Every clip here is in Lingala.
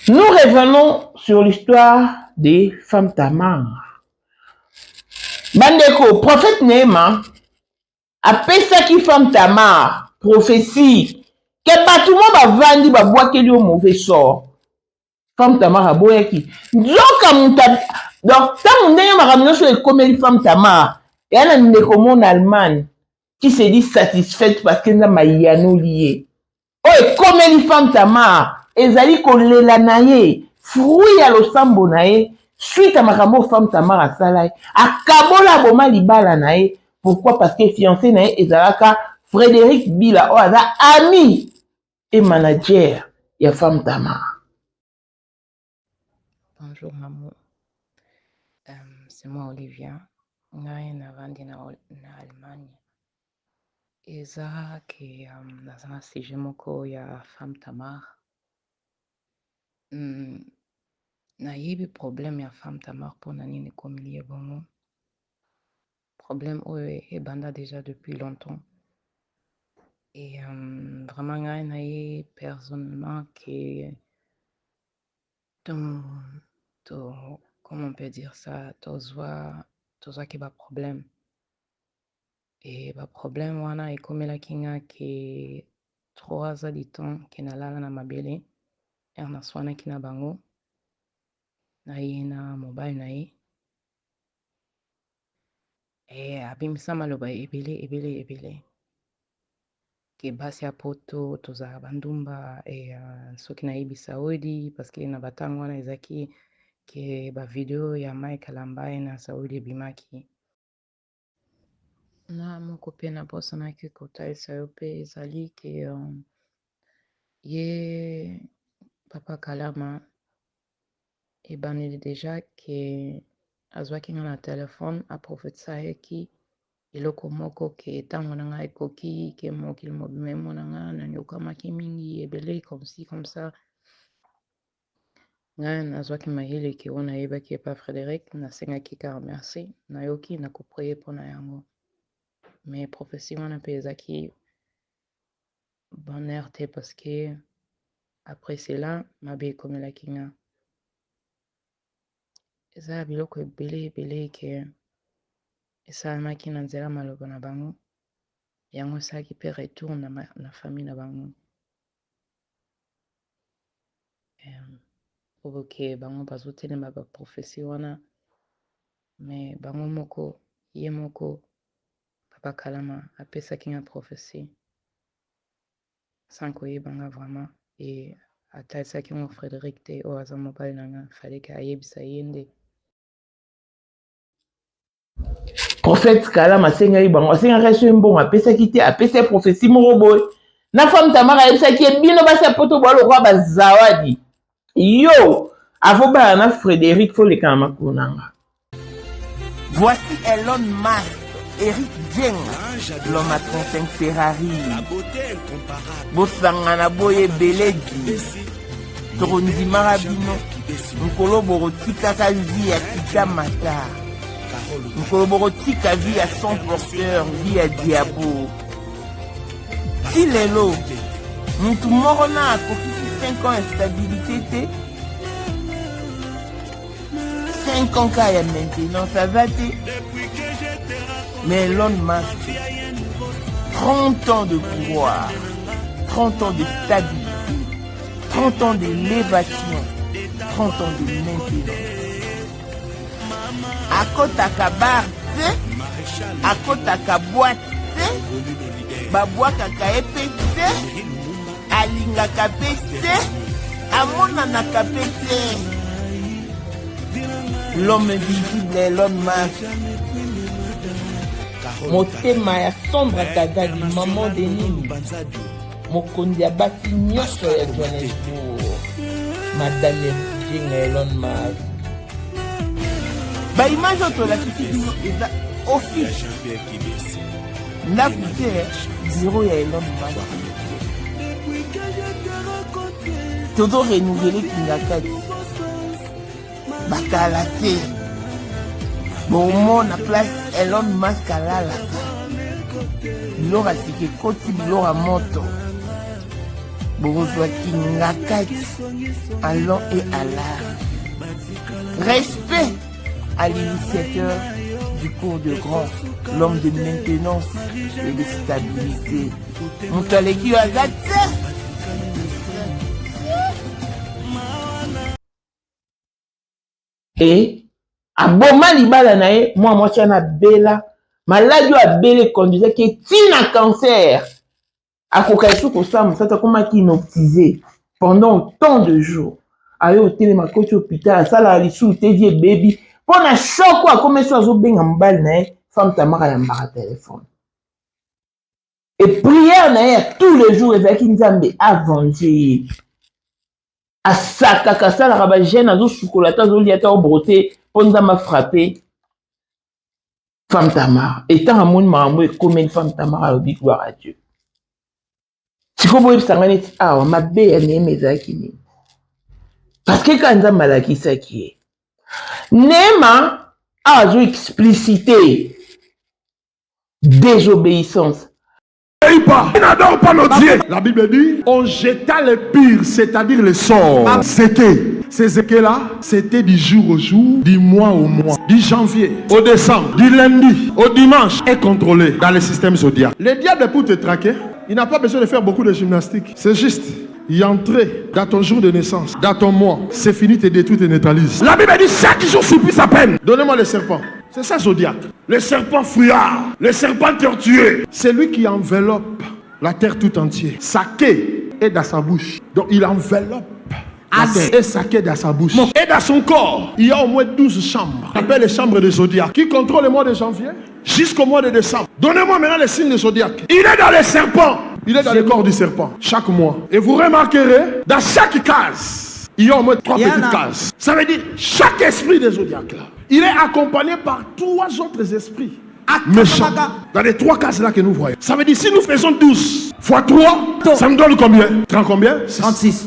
Nous revenons sur l'histoire des femmes Tamar. Bandeko, prophète Néhéma apesaki femme Tamar prophétie que batumo bavandi babwakeli au mauvais sort. Femme Tamar aboyaki nzoka muta donc tant ndenge makambo nyonso ekomeli femme Tamar eya na ndeko mona Allemagne qui se dit satisfaite parce que nzambe ayanoli ye oyo ekomeli femme Tamar ezali kolela na ye fruit ya losambo na ye suite à makambo femme Tamar asala ye akabola aboma libala na ye. Pourquoi? Parce que fiancé na ye ezalaka Frédéric Bila oyo aza ami et manager ya femme Tamar. Bonjour maman, c'est moi Olivia, ngai navandi na Allemagne. Eza ke naza na sujet moko ya femme Tamar. Nayebi problème ya femme Tamar mpona nini ekomeli ye bongo. Problème oyo ebanda déjà depuis longtemps. Et vraiment ngai naye personnellement que comment on peut dire ça, tozwa ke ba problème. Et ba problème wana ekomelaki nga ke 3 ans du temps ke nalala na mabele naswanaki na bango na ye na mobile na ye abimisa maloba ebele ke basi ya poto tozala bandumba soki nayebisa odi parce que na batango wana ezaki ke bavideo ya Mike Alambai na Saudi ebimaki na moko mpe nabosanaki kotalisa yo mpe ezali ke ye papa Kalama ebandeli deja ke azwaki nga na telefone aprofetisaki eloko moko ke ntango na nga ekoki ke mokili mobima emona nga nanyokamaki mingi ebele comme ci comme ça. Ngai nazwaki mayele ke wana nayebaki epa Frédéric nasengaki kaka merci nayoki nakoprie mpona yango. Mais prophétie wana mpe ezaki bonheur te parce que après cela mabe ekomelaki nga. Eza biloko ebele ke esalamaki na nzela maloba na bango yango esalaki mpe retour na famille na bango oke bango bazotelema baprophétie wana mais bango moko ye moko papa Kalama apesaki nga prophétie sans koyebanga vraiment e atalisaki ngo Frédéric te oyo aza mobali na nga faleke ayebisa ye nde. Prophète Kalama asengaki bango asengaki so mbongo apesaki te apesa prophétie moko boye na femme Tamar ayebisaki ye bino basi ya poto boya lokwa bazawadi yo afobala na Frédéric foleka na makolo nanga. Voici Elon Musk, Eric Dieng, l'homme à 35 Ferrari, bosangana boye beledi tokondimaka bino nkolo bokotikaka vie ya kitamata nkolo bokotika vie ya son porteur vie ya diabo ti lelo mutu moko na akokisi 5 ans ya stabilité te 5 ans ka ya maintenance aza te. Mais Elon Musk 30 ans de pouvoir 30 ans de stabilité 30 ans d'élévation 30 ans de maintenance akotaka bar te akotaka boîte te babwakaka ye mpe te alingaka mpe te amonanaka mpe te. L'homme invisible Elon Musk motema ya sombre kadali maman de nini mokonzi ya basi nyonso ya Johannesburg madame Jenga Elon Musk. Baimage oyo tolakisi bino eza office ndako te biro ya Elon Musk tozo renouvele kingakati bakala te bomona place Elon Musk alalaka biloko asika ekoti biloko ya moto Bokozwa Kingakati à long et à large. Respect à l'initiateur du cours de grand, l'homme de maintenance et de stabilité. Moutaleki Azate. Et à Boma Libala nae, moi tiana bela, malade a belle conduisait qui tina cancer. À Kokaisu Kosam, ça t'a comment qui inoptisé pendant autant de jours. Ayo hôtel ma côté hôpital, ça la lisu te dit baby. Pour na choc quoi, comme ça zo ben en balle nae, femme ta mara yambara téléphone. Et prière nae tous les jours avec Nzambe avancé. À saka kasa la raba jeune azo chocolata zo liata au broté, ponza m'a frappé. Femme Tamara. Et tant à mon maman, comme une femme Tamara, au big gloire à Dieu. Si vous voulez savoir, ah, ma belle est mes akini. Parce que quand on a malaki ça qui est. Nema a explicité désobéissance. Il n'adore pas nos dieux. La Bible dit, on jeta le pire, c'est-à-dire le sort. Ces équés-là, c'était du jour au jour, du mois au mois, du janvier au décembre, du lundi au dimanche, est contrôlé dans le système zodiaque. Le diable, pour te traquer, il n'a pas besoin de faire beaucoup de gymnastique. C'est juste y entrer dans ton jour de naissance, dans ton mois, c'est fini, te détruit, te neutralise. La Bible dit, chaque jour supplie sa peine. Donnez-moi le serpent. C'est ça zodiaque. Le serpent fuyard, le serpent tortueux. C'est lui qui enveloppe la terre tout entière. Sa queue est dans sa bouche. Donc il enveloppe la terre et sa queue dans sa bouche. Et dans son corps, il y a au moins 12 chambres. On appelle les chambres de zodiaque. Qui contrôle le mois de janvier jusqu'au mois de décembre. Donnez-moi maintenant les signes de zodiaque. Il est dans les serpents. Il est dans le corps du serpent. Chaque mois. Et vous remarquerez, dans chaque case, il y a au moins 3 petites cases. Ça veut dire, chaque esprit des zodiaques là, il est accompagné par 3 autres esprits méchants. Dans les 3 cases-là que nous voyons. Ça veut dire, si nous faisons 12 fois 3, ça me donne combien? 30 combien? 36.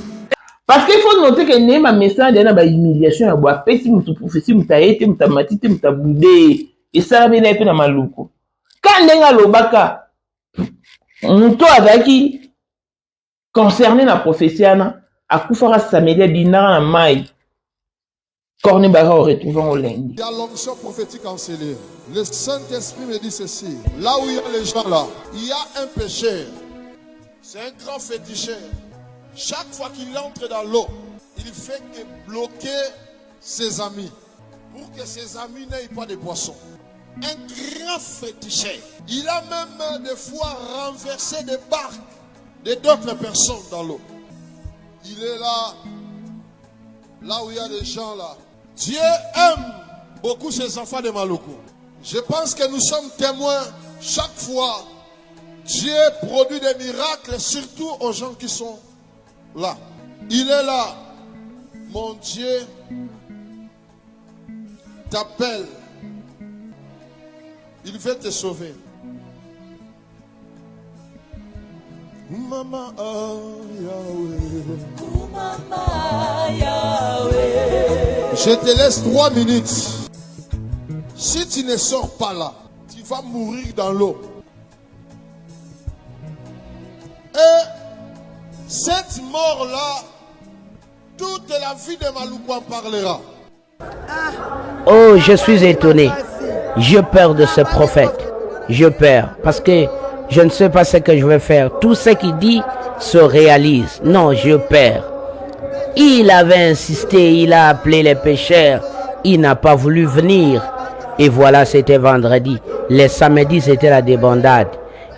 Parce qu'il faut noter que Nema message de la humiliation à boire. Si vous prophétie, vous avez été, vous avez matité, vous avez boudé. Et ça va venir dans ma louko. Quand Nenga Lobaka, on a qui concerné la prophétie, à Koufara Samélia Binara Maï. Cornibara au retrouvant au lundi. Il y a l'onction prophétique enseigné. Le Saint-Esprit me dit ceci. Là où il y a les gens là, il y a un pécheur. C'est un grand féticheur. Chaque fois qu'il entre dans l'eau, il fait que bloquer ses amis. Pour que ses amis n'aient pas de poissons. Un grand féticheur. Il a même des fois renversé des barques de d'autres personnes dans l'eau. Il est là, là où il y a des gens là. Dieu aime beaucoup ses enfants de Maluku. Je pense que nous sommes témoins chaque fois. Dieu produit des miracles, surtout aux gens qui sont là. Il est là. Mon Dieu t'appelle. Il veut te sauver. Mama Yahweh. Je te laisse 3 minutes. Si tu ne sors pas là, tu vas mourir dans l'eau. Et cette mort-là, toute la vie de Maluku en parlera. Oh, je suis étonné. J'ai peur de ce prophète. J'ai peur parce que je ne sais pas ce que je vais faire. Tout ce qu'il dit se réalise. Non, j'ai peur. Il avait insisté, il a appelé les pécheurs. Il n'a pas voulu venir. Et voilà, c'était vendredi. Les samedis, c'était la débandade.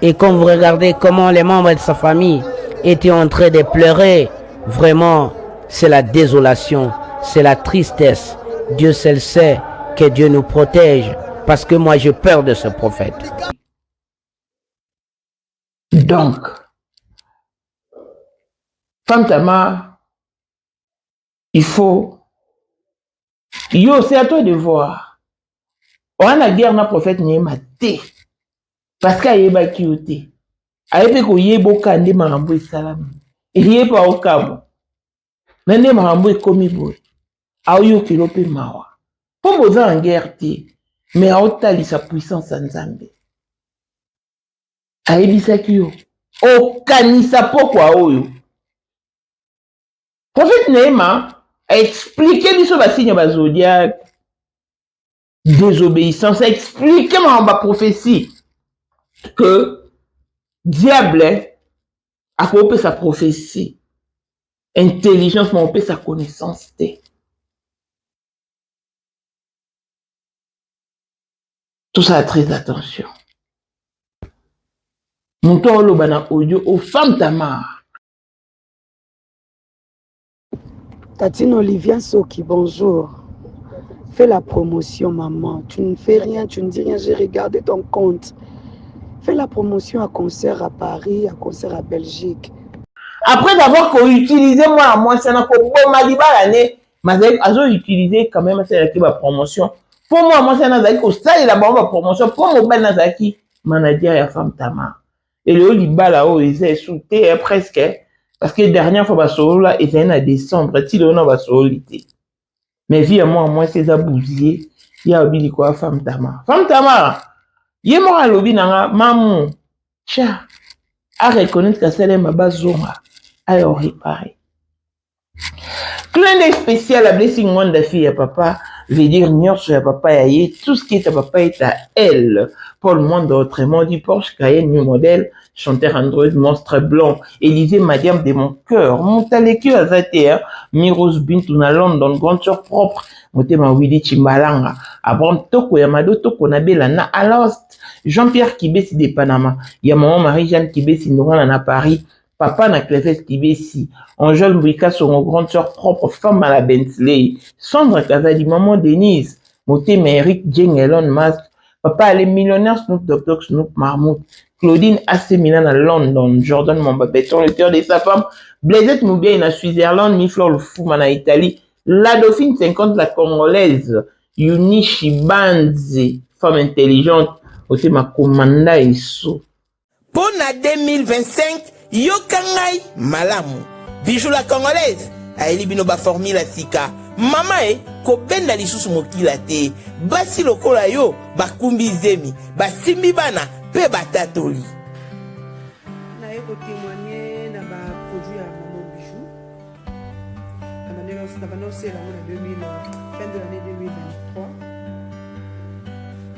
Et quand vous regardez comment les membres de sa famille étaient en train de pleurer, vraiment, c'est la désolation, c'est la tristesse. Dieu seul sait que Dieu nous protège. Parce que moi, j'ai peur de ce prophète. Donc, Femme Tamara, il faut... Yo, c'est à toi de voir. On a la guerre, na prophète n'y est maté. Parce qu'il y a des qui ont été. Il y a des kande marambo et salam. Il y a pas au cabo. Nende marambo et komi boy. Aoyo kilope mawa. Pour vous en guerre, mais à haute sa puissance en Zambie. Aebisa kiyo. Okanisa pokwa oyo. Prophète Néhéma a expliqué biso ba signe ba zodiaque, désobéissance, a expliqué ma prophétie que diable a coupé sa prophétie, intelligence m'a coupé sa connaissance. Tout ça a très attention. Mon tour le bana audio aux femmes Tamar. Tatine Olivia Soki, bonjour. Fais la promotion, maman. Tu ne fais rien, tu ne dis rien. J'ai regardé ton compte. Fais la promotion à concert à Paris, à concert à Belgique. Après d'avoir utilisé moi, c'est un peu l'année, mais j'ai utilisé quand même la promotion. Pour moi, c'est un peu ça, il a la promotion. Pour moi, c'est manager et femme Tamar. Et le Liba là-haut, ils ont sauté presque. Parce que dernière fois, là, ils étaient en décembre. Si le nom va l'été. Mais vie à moi, c'est abusé. Il y a oublié quoi, femme Tamar. Femme Tamar, il y a moi à l'obi, maman, tcha, à reconnaître que c'est ma base zonga. Alors, réparer. Clin d'œil spécial à Blessing One de fille à papa, veut dire nion sur à papa et tout ce qui est à papa est à elle. Paul Monde autrement dit Porsche Cayenne New Model, chanteur Android monstre blanc, Élysée Madiam de mon cœur, Montalekio Azatea, Miros Bintuna London, grande sœur propre, Motema Willy Chimbalanga, Abraham Toko Yamado Toko Nabelana Alost, Jean-Pierre Kibesi de Panama, Yamaman Marie-Jeanne Kibesi Nourana à Paris, Papa na Cléfès Kibesi, Angèle Mouika son grande sœur propre, femme à la Bentley, Sandra Kazadi, maman Denise, Motema Eric Jeng Elon Musk, Papa elle est millionnaire Snoop Dogg Snoop Marmout, Claudine Asseminan à London, Jordan Mambabeton, le cœur de sa femme, Blaisette Moubien à Switzerland, Miflor le Fouman à Italie, la Dauphine 50 la Congolaise, Yuni Shibanze, femme intelligente, Motema Komanda et So. Pour la 2025, Yokangai Malamu. Bijou la Congolaise. Aeli binoba formule la sika. Mama ko benda lisusu mokila te. Basi lokola yo, bakumbi zemi. Basimbi bana, pe batatoli. Na eko témoigner na ba produit à Maman Bijou. La manière c'est la fin de l'année 2023.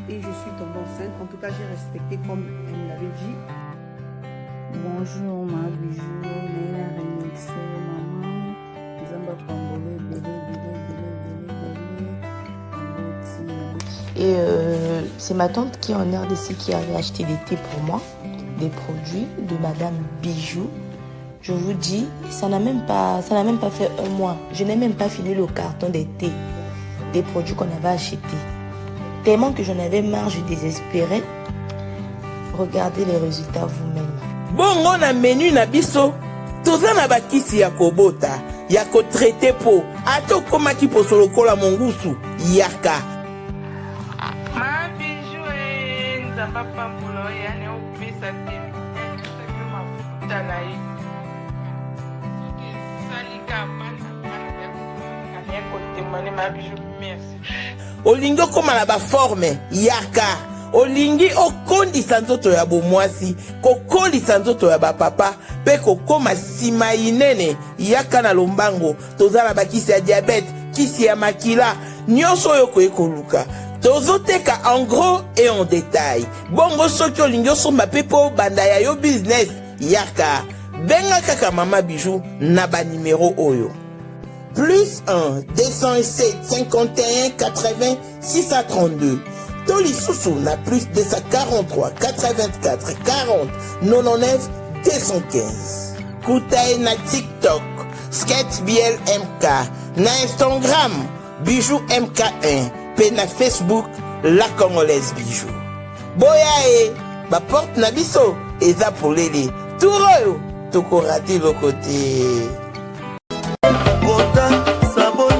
Et je suis tombée enceinte. En tout cas, j'ai respecté comme elle me l'avait dit. Bonjour ma bijou, Néla remixé, maman, Zamba Pambole, Et c'est ma tante qui est en RDC qui avait acheté des thés pour moi, des produits de Madame Bijou. Je vous dis, ça n'a même pas fait un mois. Je n'ai même pas fini le carton des thés, des produits qu'on avait achetés. Tellement que j'en avais marre, je désespérais. Regardez les résultats vous-même. Bongo na menu na biso toza na bakisi ya kobota ya ko traiter po ato koma ki posolo kola mongusu yaka Ma bijou nzamba pambulo yani opesa te ke mafuta na ye salika bana ya kotemane ma bijou merci olingo koma na ba forme yaka olingi okondisa nzoto ya bomwasi kokolisa nzoto ya bapapa pe kokoma sima inene yaka na lombango toza na bakisi ya diabete kisi ya makila nyonso oyo koyekoluka tozoteka en gros et en détail bongo soki olingi osomba pe po banda ya yo business yaka benga kaka Mama Bijou na banimero oyo plus 1 207 51 80 632 Toli Soussou na plus 243 84 40 99 215. Koutaï na TikTok, Sketch BL MK, na Instagram, Bijou MK1, pe na Facebook, La Congolaise Bijou. Boya ba porte na biso, eza pour lele. Touro, toko raté le côté. Famous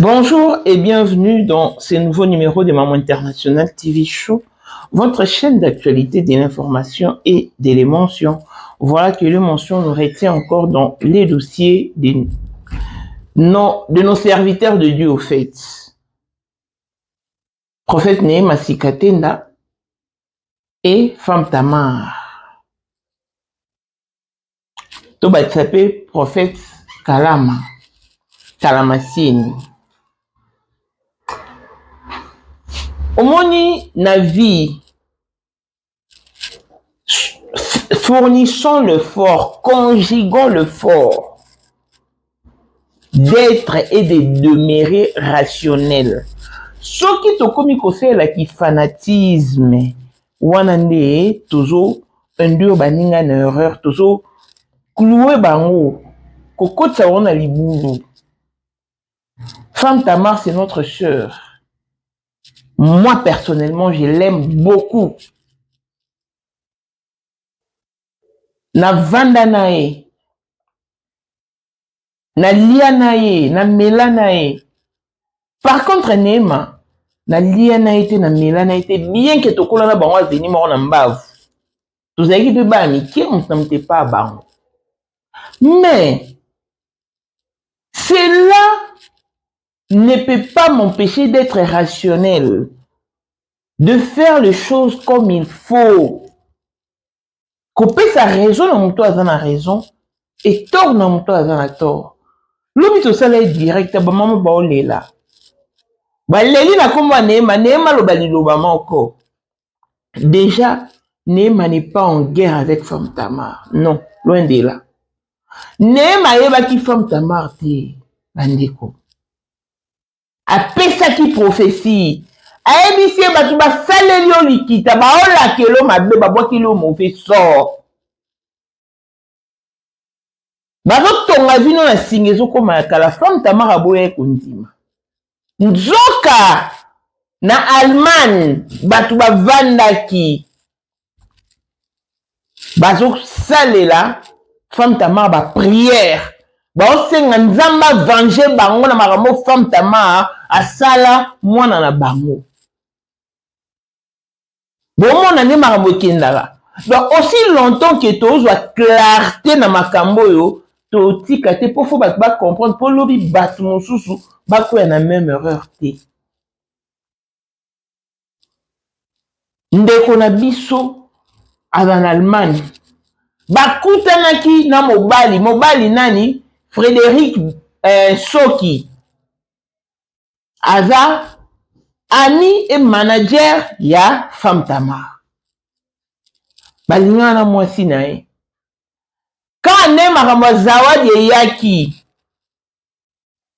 Bonjour et bienvenue dans ce nouveau numéro de Maman International TV Show, votre chaîne d'actualité, de l'information et de l'émotion. Voilà que l'émotion nous retient encore dans les dossiers de nos serviteurs de Dieu au fait. Prophète Nehema Sikatenda et Femme Tamar. Toba Tsapé, prophète Kalamassine. Omoni na vie, fournissons le fort, conjuguons le fort d'être et de demeurer rationnel. Ce qui te commis la qui fanatisme, wanande, toujours un dieu baninga na erreur, toujours cloué bango, koko tsawana liboulou. Femme Tamar, c'est notre sœur. Moi, personnellement, je l'aime beaucoup. Na vanda nae, na lia nae, na mela nae. Par contre, Nehema, na lia nae te, na mela nae te, bien que tokola na bango azeni moko na mbavu. Tozaki pe ba amitié, on ne pas bango. Mais, cela ne peut pas m'empêcher d'être rationnel, de faire les choses comme il faut. Couper sa raison, na muto aza na raison, et tort na muto aza na tort. Lobi to sala direct, ba mama ba olela. Ba leli na komba Nehema lo bali lo ba moko. Déjà, Nehema n'est pas en guerre avec Femme Tamar. Non, loin de là. Nehema yeba ki Femme Tamar te bandeko. Apesa ki prophétie. Aebisi batu ba saleli o likita ba ola kelo mabe ba boki lo mauvais sort. Bazo tonga vino na singezo koma kala Femme Tamar aboye kondima. Nzoka na Allemagne batu ba vandaki. Bazo salela Femme Tamar ba prière. Ba osenga nzamba venger bango na makambo Femme Tamar asala mwana na bango. Bon, on a des makambo kendala. Donc, aussi longtemps que tu as clarté dans makambo yo, tu as dit pour comprendre, pour l'obi bat mon sousou, bako y a la même erreur te. Ndeko na biso, en Allemagne, bakutanaki na mobali nani, Frédéric Soki, aza, ami et manager ya Femme Tamar. Balinga na mwasi na ye. Quand Nehema makambo zawadi eyaki,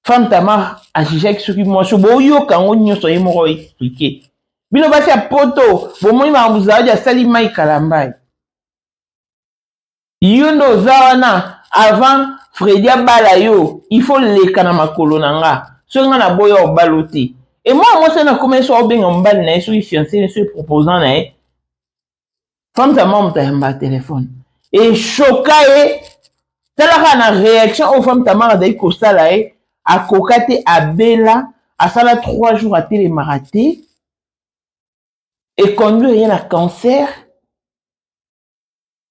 Femme Tamar ajijaki soki mwasi boyoka ngo nyonso ye moko expliquer. Bino basi ya poto, bomoni makambo zawadi asali mai kalambai. Yo ndo oza wana avant Fredi abala yo, il faut leka na makolo na nga. So nga na boya obalo te. Et moi ça na comment so obenga mbali na ye so fiancé so proposant na ye. Femme Tamar mutayamba téléphone. Et choqué, talaka na réaction aux Femme Tamar d'ailleurs kosala e, a kokate abela, a sala 3 jours à télémaraté, et conduit rien à cancer.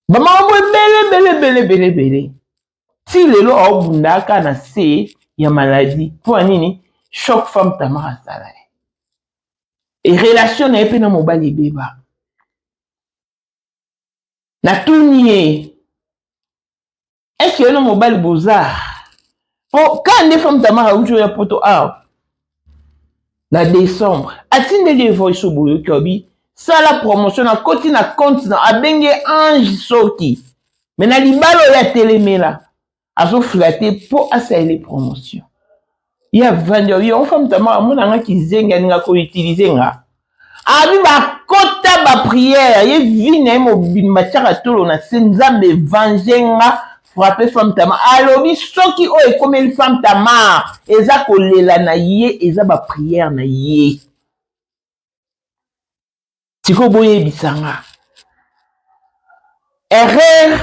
Maman bele. Si le lo a bundaka na se ya maladie, pour nini choc Femme Tamar a sala e. Et relation na epe na mobali beba. Na tout nié. Est-ce que le mobile bozar? Quand les femmes Tamar a joué à poto A, na décembre, atteindre les voices au bout de ça la promotion a côté na compte na abenge ange soki. Mais na libalo ya télémela, a so flatter pour asa les promotions. Il y a vendu, il y a une femme Tamar mon anga qui zenga nga ko utiliser nga. Abi ba kota ba prière, ye vine mo bimachaka tolo na senzabe vengenga. Frapper Femme Tamar. Alobi soki o e comme une Femme Tamar, eza kolela na ye, eza ba prière na ye. Tiko boye bisanga. Erreur,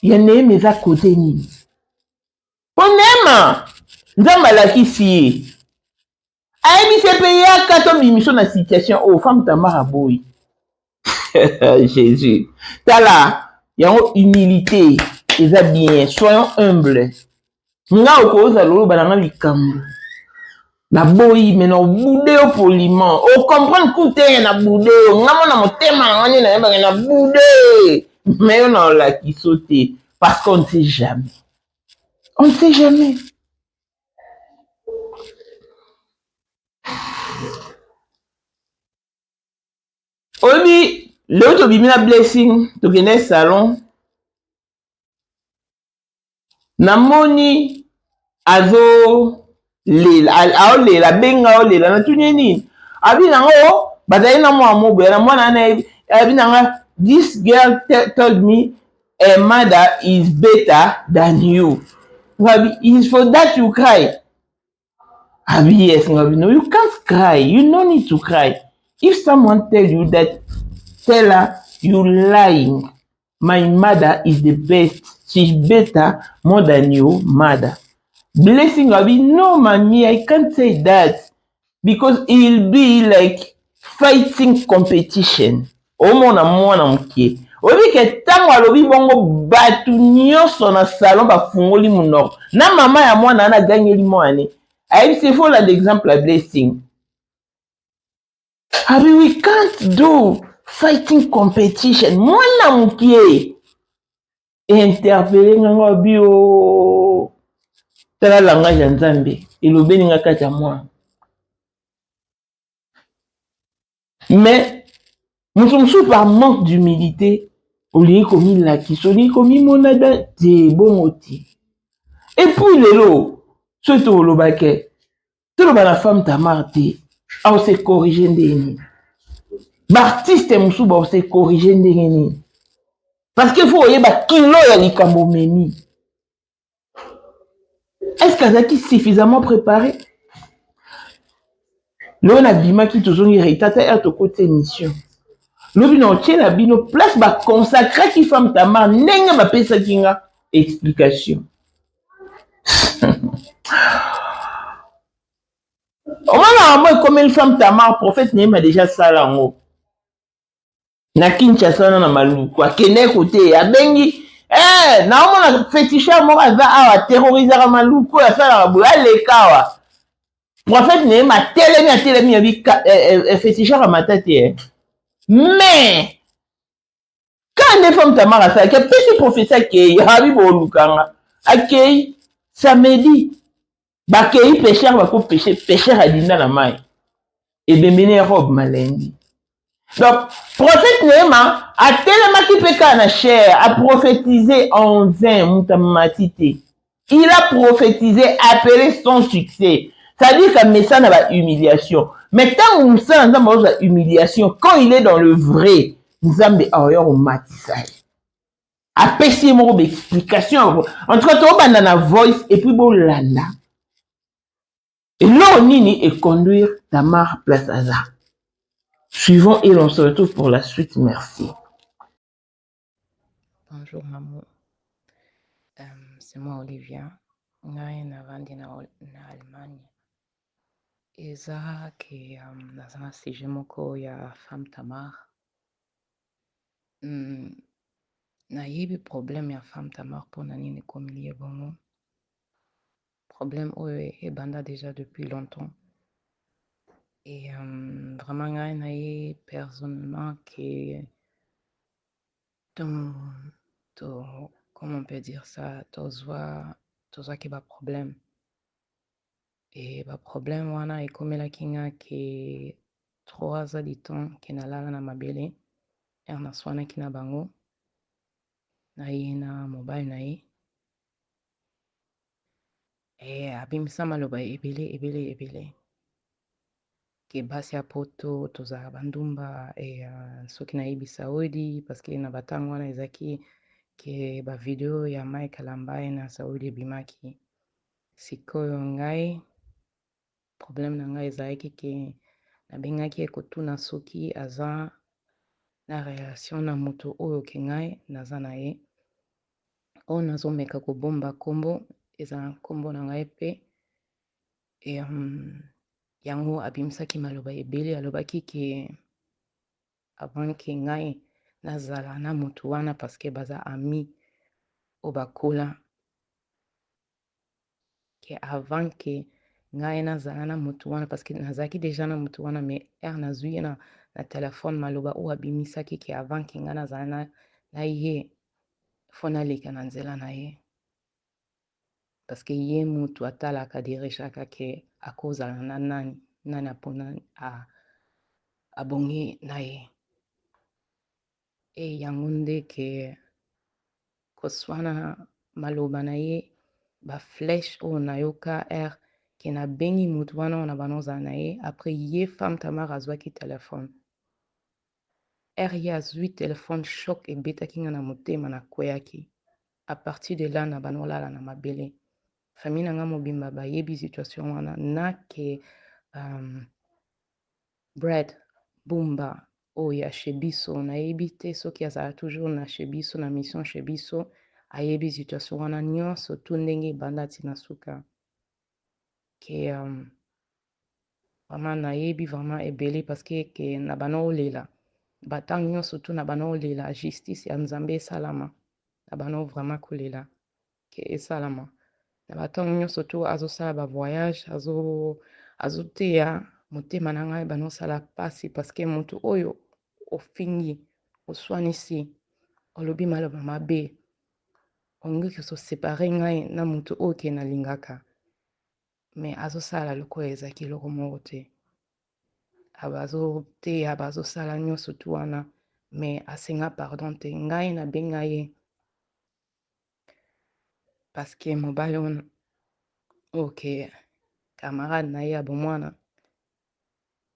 ya Nehema eza kote nini. Po Nehema, nzamba laki siye. te pe yaka tobimiso na situation oyo femme Tamara boyi. Jésus. Tala, yango humilité, eza bien, soyons humbles. Nga okoza lolo bananga likambo. Na boyi, mais na boude au poliment. O comprendre koute na boude. Nga mona motema na ngani na yeba na boude. Mais on a la qui saute. Parce qu'on ne sait jamais. On ne sait jamais. Obi, le to bimina blessing, to kene salon. Namoni azo lela benga lela na tuneni. Abi nango bazali na mwa mobo na mwana na abi nanga this girl told me a mother is better than you. Abi is for that you cry. Abi yes, Abi no, you can't cry. You no need to cry. If someone tell you that, tell her you lying. My mother is the best. She's better more than your mother. Blessing Abi, no, mommy, I can't say that because it'll be like fighting competition. Omona mwana mkie. Obi ke tango alobi bongo batu nyonso na salon bafungoli munoko. Na mama ya mwana ana ganyeli mwane. I say for l'exemple a blessing. Abi, we can't do fighting competition. Mwana mkie. Interpeller nganga bio. Tala langage ya Nzambe. Elobeni nga kati ya mwana. Mais, nous par manque d'humilité, on lui a commis la qui, on lui a commis mon ada, c'est bon moti. Et puis, le lot, ce to le baquet, tout le la femme t'a marté, on s'est corrigé d'eni. Baptiste et Moussou, on s'est corrigé d'eni. Parce qu'il faut y avoir kilo ya likambo memi. Est-ce qu'elle est suffisamment préparé? L'on a bima qui toujours y tata à ton côté mission. Lobi na otie na bino place ba consacrer qui femme Tamar ndenge ba pesa kinga explication. On va moi comme une femme Tamar prophète Néma déjà ça là ngo. Na Kinshasa na Maluku akene côté abengi na omona féticheur mo aza awa terroriser Maluku ya sala ba le kawa. Prophète Néma telemi ya bi féticheur matati. Mais quand les femmes Tamara ça, que petit professeur qui Rabi Bolukanga, akei samedi, bakei pêcheur bako pêcheur à dinda na mai. Et bemene robe malendi. Donc, prophète Néma a tellement qui peut na chair, a prophétisé en vain mutamatité. Il a prophétisé, appelé son succès. C'est-à-dire que message n'a pas humiliation. Mais tant que nous sommes dans la humiliation, quand il est dans le vrai, nous avons des horreurs au matisage. Après, c'est mon explication. En tout cas, tu as la voice et puis bon là. Et là, on est conduire Tamar place à ça. Suivons et on se retrouve pour la suite. Merci. Bonjour, maman. C'est moi, Olivia. Je suis en Allemagne. Eza ke dans un sujet moko ya femme Tamar. Nayebi problème ya femme Tamar pour nani ekomi bongo. Problème oyo ebanda déjà depuis longtemps. Et vraiment ngai naye personnellement que comment on peut dire ça, tozwa ke ba problème. Et ba problème wana ekomelaki nga ke 3 ans du temps ke nalala na mabele naswanaki na bango naye na mobile na ye abimisa maloba ebele ke basi ya poto tozala bandumba soki nayebisa odi parceke na batango wana ezaki ke bavideo ya Mike Alambai na Saudi ebimaki sikoyo ngai problème na ngai ezalaki ke nabengaki ekotuna soki aza na relation na moto oyo ke ngai naza na ye oyo nazomeka kobomba nkombo eza nkombo na ngai pe yango abimisaki maloba ebele alobaki ke avant ke ngai nazala na motu wana parceke baza ami oyo bakola ke avant ke ngai nazala na motu wana parceke nazalaki deja na motu wana me nazwi ye na telefone maloba oyo abimisaki ke avant ke ngai nazala na ye fo naleka na nzela na ye parceke ye motu atalaka dirigaka ke akozala na nani apona abongi na ye yango nde ke koswana maloba na ye baflèche oyo nayoka ke nabengi motu wana oyo na bana ozala na ye apres ye femme tamar azwaki telefone ye azwi telefone shok ebetaki nga na motema nakweyaki apartir de là na bana olala na mabele famille na nga mobimba bayebi situation wana na ke Brad Bumba oyo ya chez biso nayebi te soki azala toujours na chez biso na mission chez biso ayebi situation wana nyonso tu ndenge ebanda ntina suka ke vraiment nayebi vraiment ebele parceke ke na bana olela batango nyonso tu na bana olela justice ya nzambe esalama na bana vraiment kolela ke esalama na batango nyonso tu azosala bavoyage azoteya motema na ngai bana osala mpasi parceke motu oyo ofingi oswanisi olobi maloba mabe ongoki ososepare ngai na motu oyo ke nalingaka me azosala lokola ezalaki eloko moko te azoteya bazosala nyonso tu wana me asenga pardon te ngai nabenga ye parceke mobali wana oyo ke camarade na ye ya bomwana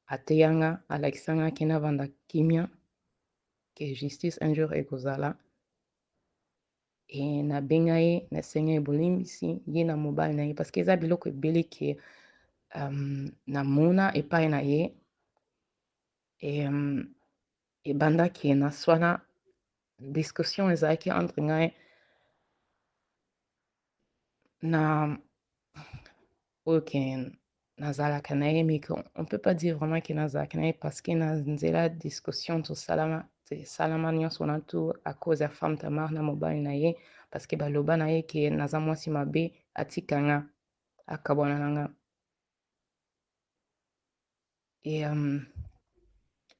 ateyanga alakisanga ke navanda kimia ke justice un jour ekozala nabenga ye nasenga ye bolimbisi ye na mobali na ye parceke eza biloko ebele ke namona epai na ye ebandaki naswana discussion ezalaki entre ngai na oyo ke nazalaka na ye mais on peut pas dire vraiment ke nazalaka na ye parceke na nzela discussion tosalama nyonso wana tu à cause ya femme tamar na mobali na ye parceke baloba na ye ke naza mwasi mabe atikanga akabwana na nga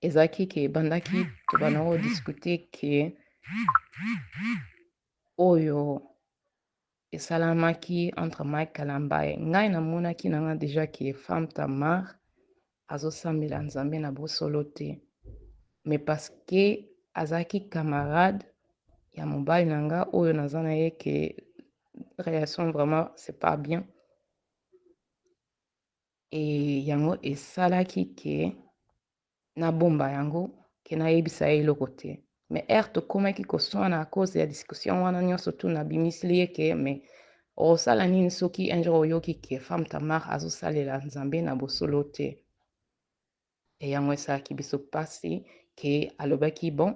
ezalaki ke ebandaki tobanda kodiscute ke oyo esalamaki entre Mike Kalambaye ngai namonaki na nga deja ke femme tamar azosambela nzambe na bosolo te mais parceke azalaki camarade ya mobali na nga oyo naza na ye ke relation vraiment c'est pas bien yango esalaki ke nabomba yango ke nayebisa ye eloko te mais tokomaki koswana à cause ya discussion wana nyonso tu nabimisili ye ke mais osala nini soki un jour oyoki ke femme tamar azosalela nzambe na bosolo te yango esalaki biso mpasi ke alobaki bon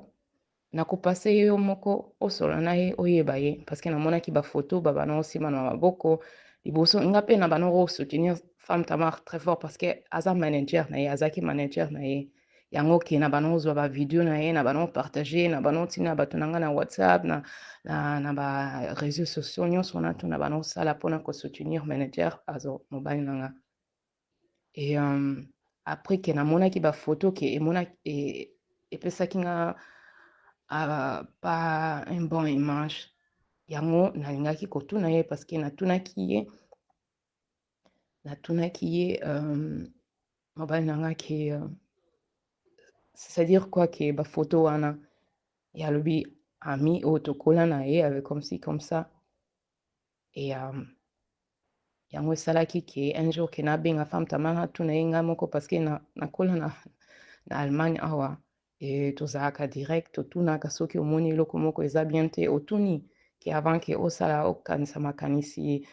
nakopase yo moko osola na ye oyeba ye parceke namonaki bafoto babana osima na maboko liboso nga mpe na bana osoutenir femme tamar très fort parceke aza manager na ye azalaki manager na ye yango ke na bana ozwa bavideo na ye na bana opartage na bana otina bato na nga na whatsapp na bareseau sociaux nyonso wana tu na bana osala mpona kosoutenir manager azo mobali na nga après ke namonaki bafoto ke epesaki nga pas un bon image yango nalingaki kotuna ye parceke natunaki ye mobali na nga ke c'est-à-dire quoi ke bafoto wana yalobi ami oyo tokola na ye avec comme ci comme ça yango esalaki ke un jour ke nabenga femme tamar natuna ye ngai moko parceke nakola na Allemagne awa tozalaka direct totunaka soki omoni eloko moko eza bien te otuni ke avant ke osala okanisa makanisi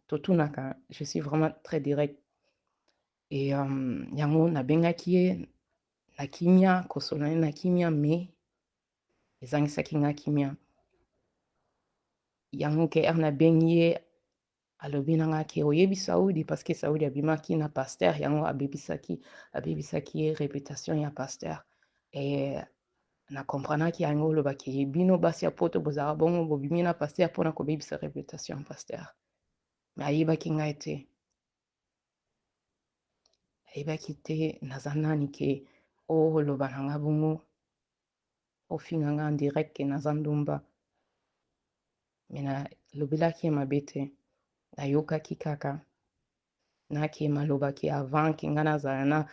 totunaka je suis vraiment très direct yango nabengaki ye na kimia kosola ye na kimia me ezangisaki nga kimia yango ke nabengi ye alobi na nga ke oyebi Saudi parce que Saudi abimaki na pasteur yango abebisaki ye réputation ya pasteur e na comprenaki yango olobaki bino basi ya poto bozala bongo bobimi na pasteur mpona kobebisa réputation ya pasteur me ayebaki ngai te ayebaki te naza nani ke oloba na nga bongo ofinga nga en direct ke naza ndumba me nalobelaki ye mabe te nayokaki kaka nake maloba ke avant ke nga nazala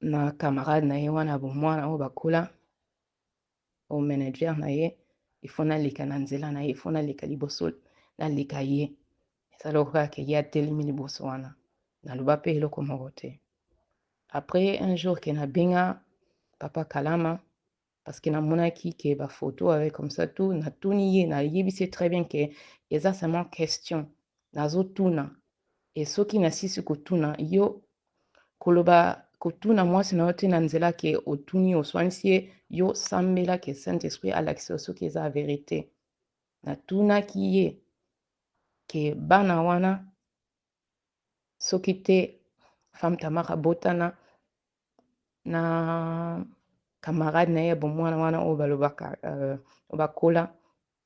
na camarade na ye wana bomwana oyo bakola o manager na ye ifo naleka na nzela na ye ifo naleka liboso naleka ye ezala lokola ke ye atelemi liboso wana naloba mpe eloko moko te après un jour ke nabenga papa Kalama parce que namonaki ke bafoto avec comme ça tout natuni ye nayebisi très bien ke eza seulement question nazotuna e soki nasisi kotuna yo koloba kotuna mwasi na yo te na nzela ke otuni oswanisi ye yo sambela ke saint esprit alakisa soki eza verité natunaki ye ke bana wana soki te femme tamaka botana na camarade na ye bomwana wana oyo balobaka bakola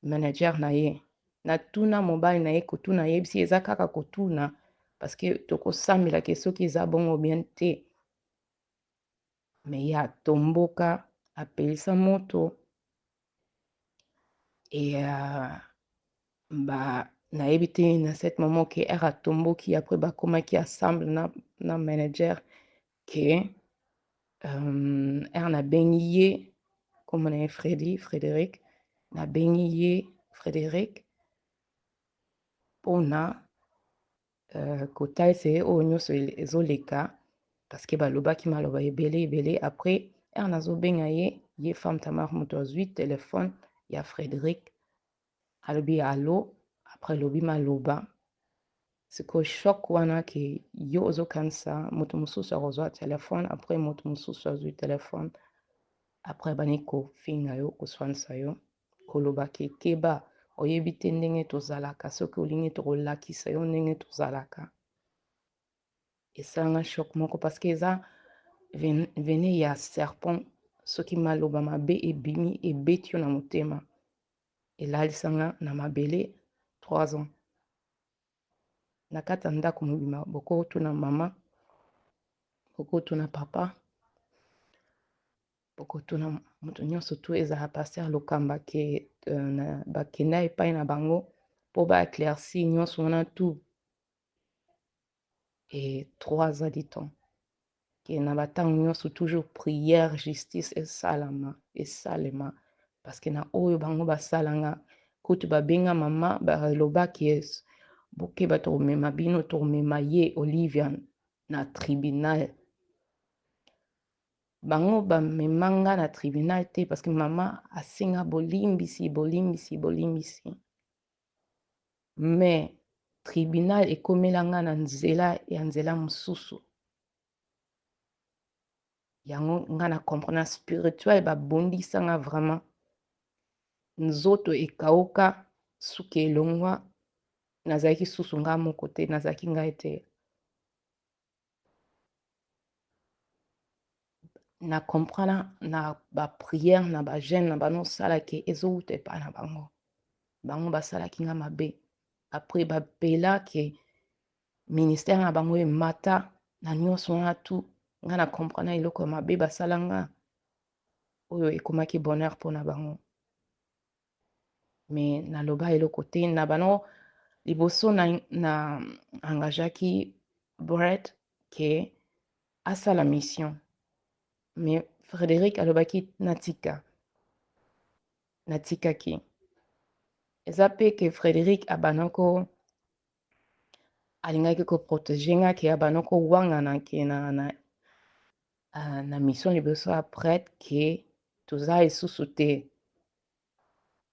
manager na ye natuna mobali na ye kotuna yebisi eza kaka kotuna parce que tokosambela ke soki eza bongo bien te me ye atomboka apelisa moto e nayebi te na cet moment ke ere atomboki après bakomaki ensemble na manager ke ere nabengi ye kombo na ye Frédéric nabengi ye Frédéric mpona kotalisa ye oyo nyonso ezoleka parce que balobaki maloba ebele après ere nazobenga ye femme tamar moto azwi telefone ya Frédéric alobi alo après alobi maloba sikoyo shok wana ke yo ozokanisa moto mosusu akozwa telefone après moto mosusu azwi telefone après bani kofinga yo koswanisa yo koloba ke keba oyebi te ndenge tozalaka soki olingi tokolakisa yo ndenge tozalaka esalanga shok moko parce que eza vene ya serpent soki maloba mabe ebimi ebeti yo na motema elalisanga na mabele 3 ans na kati ya ndako mobima bokotuna mama bokotuna papa bokotuna moto nyonso tu ezala paster lokamba ke bakenda epai na bango mpo baéclairci nyonso wana tu e 3 ans du temps ke na batango nyonso toujours prière justice esalema parce que na oyo bango basalanga kutu babenga mama balobaki bokeba tokomema bino tokomema ye Olivia na tribunal bango bamemanga na tribunal te parce que mama asenga bolimbisi mais tribunal ekomelanga na nzela mosusu yango nga na comprendre spirituel babondisanga vraiment nzoto ekauka suki elongwa nazalaki susu nga moko te nazalaki ngai te na comprendre na baprière na bagene na banosalaki ezowuta epai na bango basalaki nga mabe après bapela ke ministère na bango emata na nyonso wana tu nga na comprendre eloko ya mabe basala nga oyo ekomaki bonheur mpona bango me naloba eloko te na bano liboso na engageaki Brett ke asala mission mais Frédéric alobaki natikaki eza pe ke Frédéric abanako alingaki koprotege nga ke abanako wangana ke na mission liboso ya prêtre ke toza lisusu te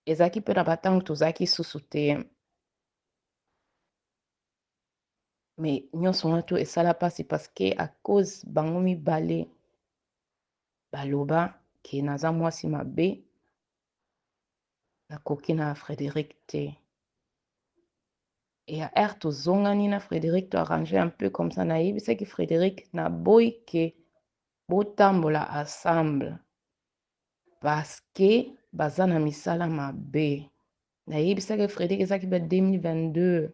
ezalaki mpe na batango tozalaki susu te mais nyonso wana to esala mpasi parce que à cause bango mibale baloba ke naza mwasi mabe nakoki na Frédéric te Et à air tozongani na Frédéric to arrangé un peu comme ça nayebisaki Frédéric na boy ke botambola ensemble parce que baza na misala mabe. Nayebisaki Frédéric ezaki ba 2022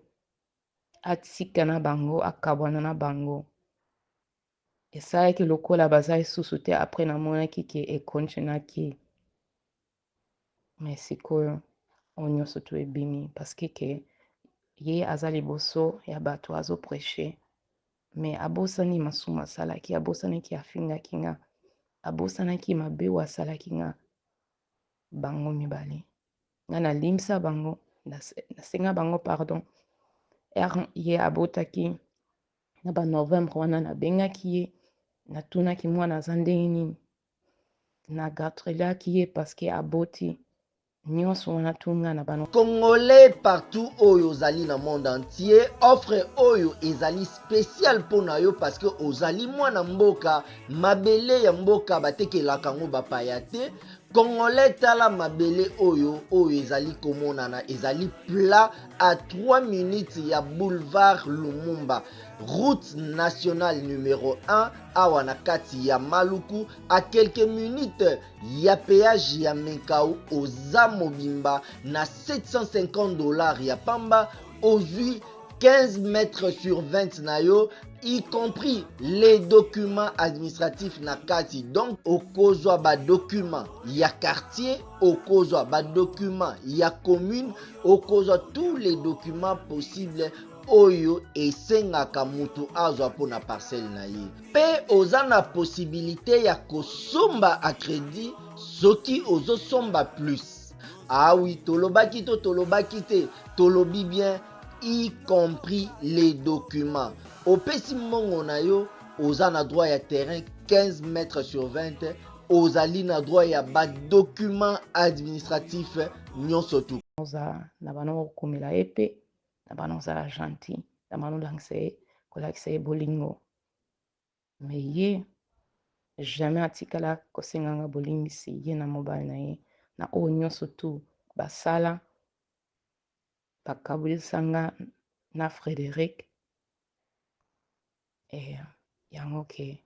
atika na bango akabwana na bango. Esalaki lokola baza lisusu te après namonaki ke ekontinaki. Mais sikoyo oyo nyonso to ebimi parce que ye aza liboso ya bato azoprêche me abosani masumu asalaki abosanaki afingaki nga abosanaki mabe oyo asalaki nga bango mibale nga nalimbisa bango nasenga bango pardon ye abotaki na banovembre wana nabengaki ye natunaki mwana aza ndenge nini nagratuliaki ye parceke aboti nyonso wana tunga na bano Congolais partout oyo ozali na monde entier offre oyo ezali spécial mpona yo parce que ozali mwana mboka mabele ya mboka batekelaka ngo bapaya te. Congolais tala mabele oyo ezali komonana ezali plat à 3 minutes ya boulevard Lumumba route nationale numéro 1 awa na kati ya Maluku à quelques minutes ya péage ya Menkau oza mobimba na 750 $ ya pamba ozwi 15 mètres sur 20 na yo y compris les documents administratifs na kati donc okozwa ba documents ya quartier okozwa ba documents ya commune okozwa tous les documents possibles oyo esengaka mutu azwa mpona parcelle na ye pe oza na possibilité ya kosomba a crédit soki ozosomba plus. Ah oui, tolobaki to tolobaki te tolobi bien y compris les documents. Opesi mongo na yo oza na droit ya terrain 15 mètres sur 20 ozali na droit ya ba document administratif nyonso tu oza na bano okomela ye pe na bano ozala gentil na bano kolakisa ye bolingo me ye jamais atikala kosenganga bolimbisi ye na mobali na ye na oyo nyonso tu basala bakabulisanga na Frédéric yango ke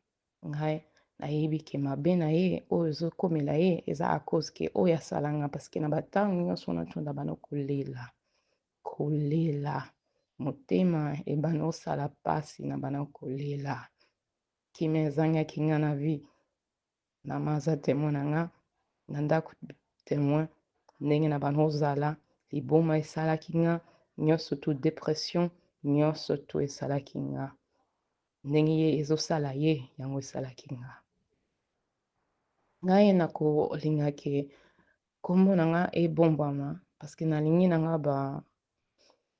ngai nayebi ke mabe na ye oyo ezokomela ye eza a cause ke oyo asalanga parceke na batango nyonso natunda bana kolela motema ebana osala pasi na bana kolela kimia ezangaki nga na vie mama aza témoin na nga na ndako témoin ndenge na bana ozala liboma esalaki nga nyonso tu dépression nyonso tu esalaki nga ndenge ye ezosala ye yango esalaki nga ngai nakolinga ke kombo na nga ebombwama parceke nalingi na nga ba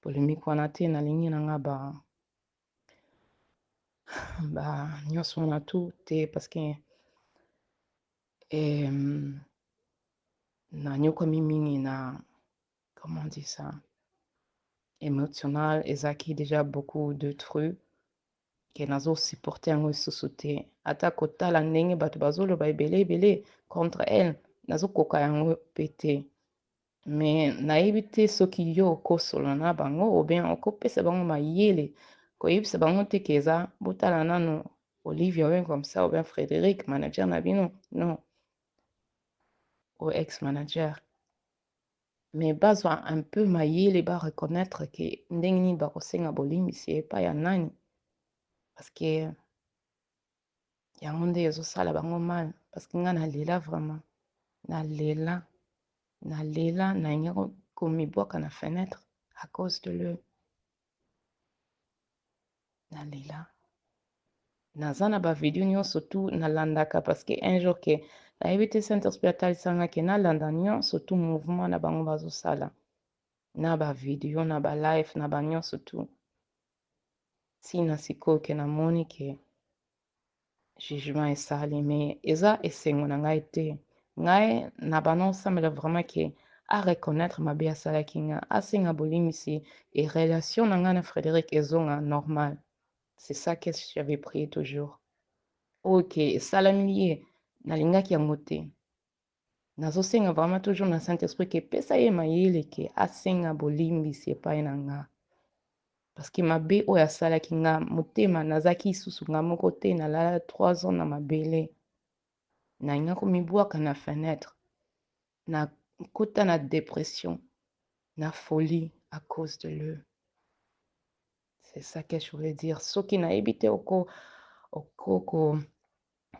polémique wana te nalingi na nga ba nyonso wana tu te parceke nanyokwami mingi na comment dire ça émotionnel ezaki déjà beaucoup de trucs ke nazosupporte yango lisusu te ata kotala ndenge bato bazoloba ebele contre elle nazokoka yango pe te me nayebi te soki yo okosola na bango obien okopesa bango mayele koyebisa bango te ke eza botala nano Olivia oben comme ça obien Frédéric manager na bino non o ex manager me bazwa un peu mayele bareconnaître ke ndenge nini bakosenga bolimbisi epai ya nani parceke yango nde ezosala bango mal parceke nga nalela vraiment nalela nalinga komibwaka na fenêtre à cause de le nalela naza na bavideo nyonso tu nalandaka parceke un jour ke nayebi te saint esprit atalisanga ke nalanda nyonso tu mouvement na bango bazosala na bavideo na balive na banyonso tu ntina sikoyo ke namoni ke jugement esali me eza esengo na ngai te ngai na bana osambela vraiment ke areconnaître mabe asalaki nga asenga bolimbisi e relation na ngai na Frédéric ezonga normal c'est ça que j'avais prié toujours ok esalami ye nalingaki yango te nazosenga vraiment toujours na saint esprit ke pesa ye mayele ke asenga bolimbisi epai na nga parce que mabe oyo asalaki nga motema nazalaki lisusu nga moko te nalala 3 ans na mabele nalinga komibwaka na fenêtre nakota na dépression na folie à cause de l'eux. C'est ça que je voulais dire. Soki nayebi te oko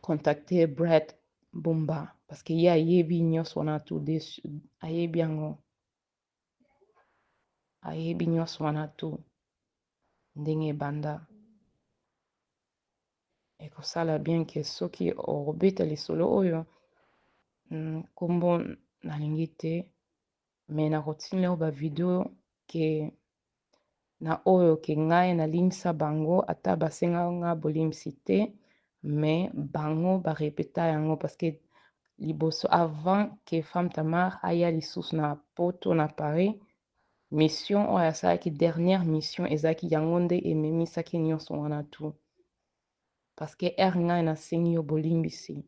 contacter Brett Bumba parce que ye ayebi nyonso wana tu dessus ayebi yango ayebi nyonso wana tu ndenge ebanda ekosala bien ke soki obeta lisolo oyo nkombo nalingi te me nakotinela oyo bavideo ke na oyo ke ngai nalimbisa bango ata basenga nga bolimbisi te me bango barepeta yango parce que liboso avant ke femme Tamar aya lisusu na poto na Paris mission oyo asalaki dernière mission ezalaki yango nde ememisaki nyonso wana tu parce que ngai nasengi yo bolimbisi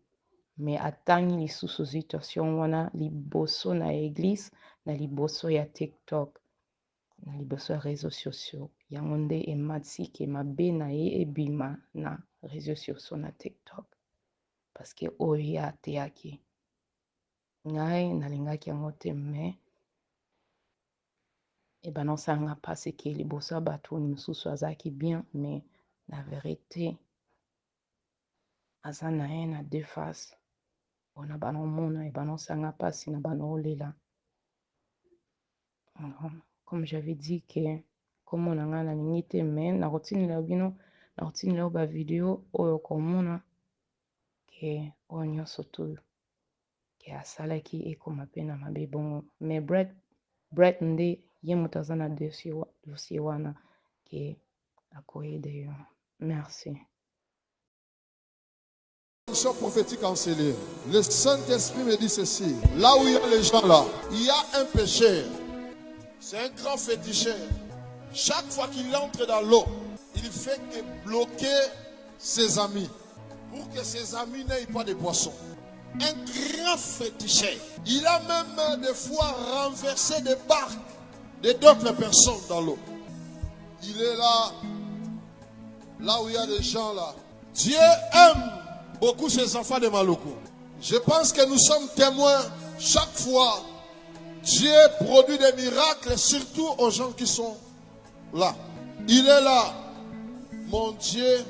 me atangi lisusu situation wana liboso na église na liboso ya TikTok na liboso ya réseaux sociaux yango nde ematisi ke mabe na ye ebima na réseaux sociaux na TikTok parce que oyo ye ateyaki ngai nalingaki yango te me ebanosanga mpasi ke liboso ya bato mosusu azalaki bien me na vérité aza na ye na deux faces mpona banomona ebanosanga mpasi na banolela. Comme j'avais dit que kombo na ngai nalingi te me nakotinela bino nakotinela bavideo oyo komona ke oyo nyonso tu ke asalaki ekoma mpe na mabe bongo me Brett nde ye moto aza na dossier wana ke akoyede yo. Merci. Prophétique enseigné. Le Saint-Esprit me dit ceci. Là où il y a les gens là, il y a un pécheur. C'est un grand féticheur. Chaque fois qu'il entre dans l'eau, il fait que bloquer ses amis. Pour que ses amis n'aient pas de poissons. Un grand féticheur. Il a même des fois renversé des barques de d'autres personnes dans l'eau. Il est là, là où il y a des gens là. Dieu aime beaucoup ces enfants de Maluku. Je pense que nous sommes témoins chaque fois. Dieu produit des miracles, surtout aux gens qui sont là. Il est là. Mon Dieu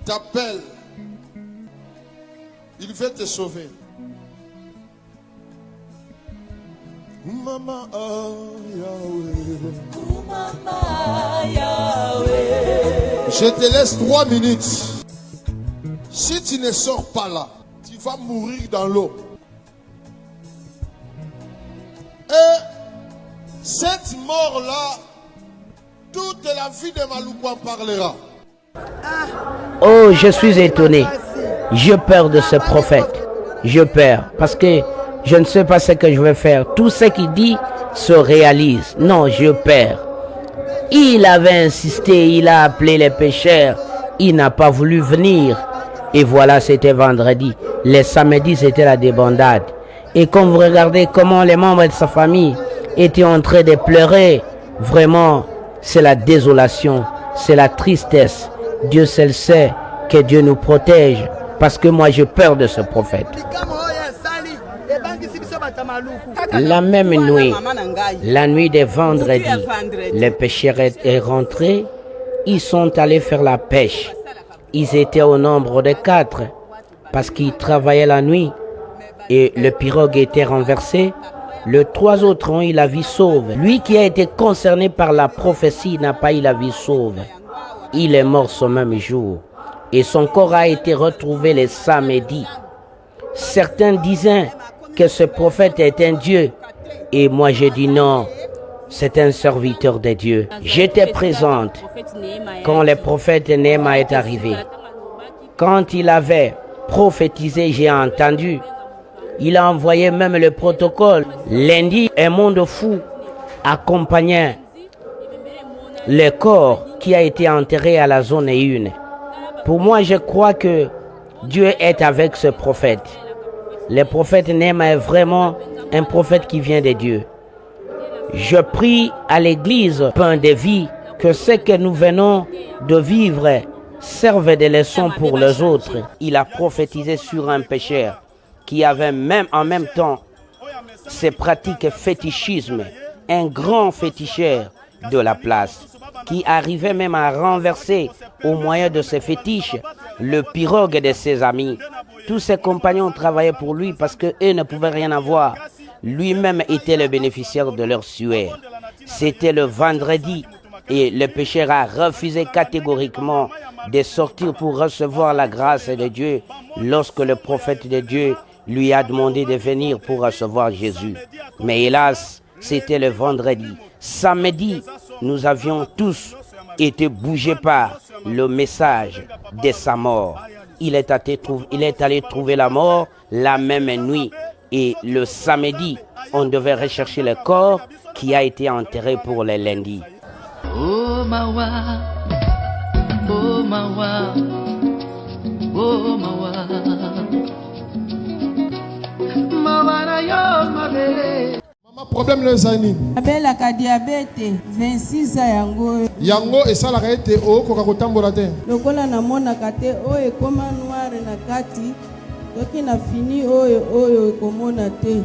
t'appelle. Il veut te sauver. Mama Yahweh. Je te laisse 3 minutes. Si tu ne sors pas là, tu vas mourir dans l'eau. Et cette mort-là, toute la vie de Maluku en parlera. Oh, je suis étonné. J'ai peur de ce prophète. Je peur parce que je ne sais pas ce que je vais faire. Tout ce qu'il dit se réalise. Non, je peur. Il avait insisté, il a appelé les pécheurs. Il n'a pas voulu venir. Et voilà, c'était vendredi. Les samedis, c'était la débandade. Et quand vous regardez comment les membres de sa famille étaient en train de pleurer, vraiment, c'est la désolation, c'est la tristesse. Dieu seul sait que Dieu nous protège, parce que moi j'ai peur de ce prophète. La même nuit, la nuit de vendredi, les pêcheurs est rentrés, ils sont allés faire la pêche. Ils étaient au nombre de 4, parce qu'ils travaillaient la nuit, et le pirogue était renversé. Les 3 autres ont eu la vie sauve. Lui qui a été concerné par la prophétie n'a pas eu la vie sauve. Il est mort ce même jour. Et son corps a été retrouvé le samedi. Certains disaient que ce prophète est un Dieu. Et moi j'ai dit non, c'est un serviteur de Dieu. J'étais présente quand le prophète Néma est arrivé. Quand il avait prophétisé, j'ai entendu. Il a envoyé même le protocole. Lundi, un monde fou accompagnait le corps qui a été enterré à la zone 1. Pour moi, je crois que Dieu est avec ce prophète. Le prophète Néma est vraiment un prophète qui vient de Dieu. Je prie à l'Église, pain de vie, que ce que nous venons de vivre serve de leçon pour les autres. Il a prophétisé sur un pécheur qui avait même en même temps ses pratiques fétichisme, un grand féticheur de la place, qui arrivait même à renverser au moyen de ses fétiches le pirogue de ses amis. Tous ses compagnons travaillaient pour lui parce qu'eux ne pouvaient rien avoir. Lui-même était le bénéficiaire de leur sueur. C'était le vendredi et le pécheur a refusé catégoriquement de sortir pour recevoir la grâce de Dieu lorsque le prophète de Dieu lui a demandé de venir pour recevoir Jésus. Mais hélas, c'était le vendredi. Samedi, nous avions tous été bougés par le message de sa mort. Il est allé trouver la mort la même nuit. Et le samedi, on devait rechercher le corps qui a été enterré pour le lundi. Oh mawa, oh mawa, oh mawa, mawa na yo mabele. Maman, problème les années. abelaka diabete 26 ans yango. Yango esalaka ete okoka kotambola te. Lokola namonaka te oyo ekoma noire na kati. Toki na fini oyo ekomona te.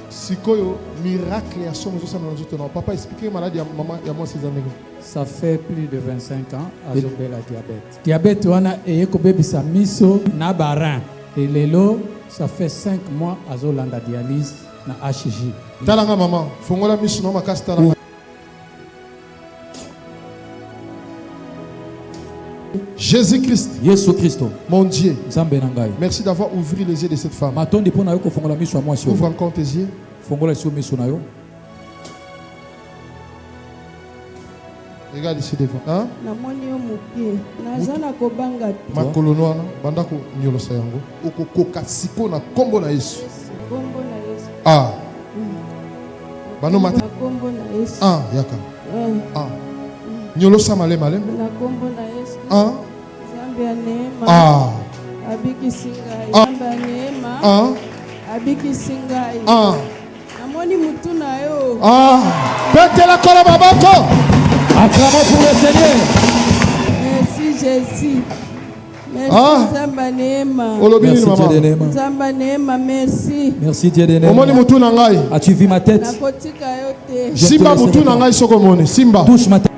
Sikoyo miracle ya somo zo sana nzoto na papa expliquer maladie ya maman ya moi 6 ans. Ça fait plus de 25 ans azobela diabète. Diabète wana eyekobebisa miso na barin. Et lelo ça fait 5 mois azolanda dialyse na HJ. Talanga maman, fongola miso na makasi talanga. Jésus-Christ, mon Dieu, merci d'avoir ouvert les yeux de cette femme. Ouvre encore tes yeux. Regarde ici devant. Hein? Makolo noana, bandako nyolo sayango. Okokoka siko na kombo na Yesu. Ah. Bano mate. Ah, yaka. Ah. Nyolo sa malem malem. Ah. Ah. Ah. Ah. Ah. Petela kola babako. Acclamons pour le Seigneur. Merci Jésus. Merci Ah. Zamba Nema. Zamba Nema, merci. Merci Dieu de Omoni mutu na ngai. As-tu vu ma tête? Nakotika yo te. Simba mutu na ngai soko moni. Simba. Touche ma tête.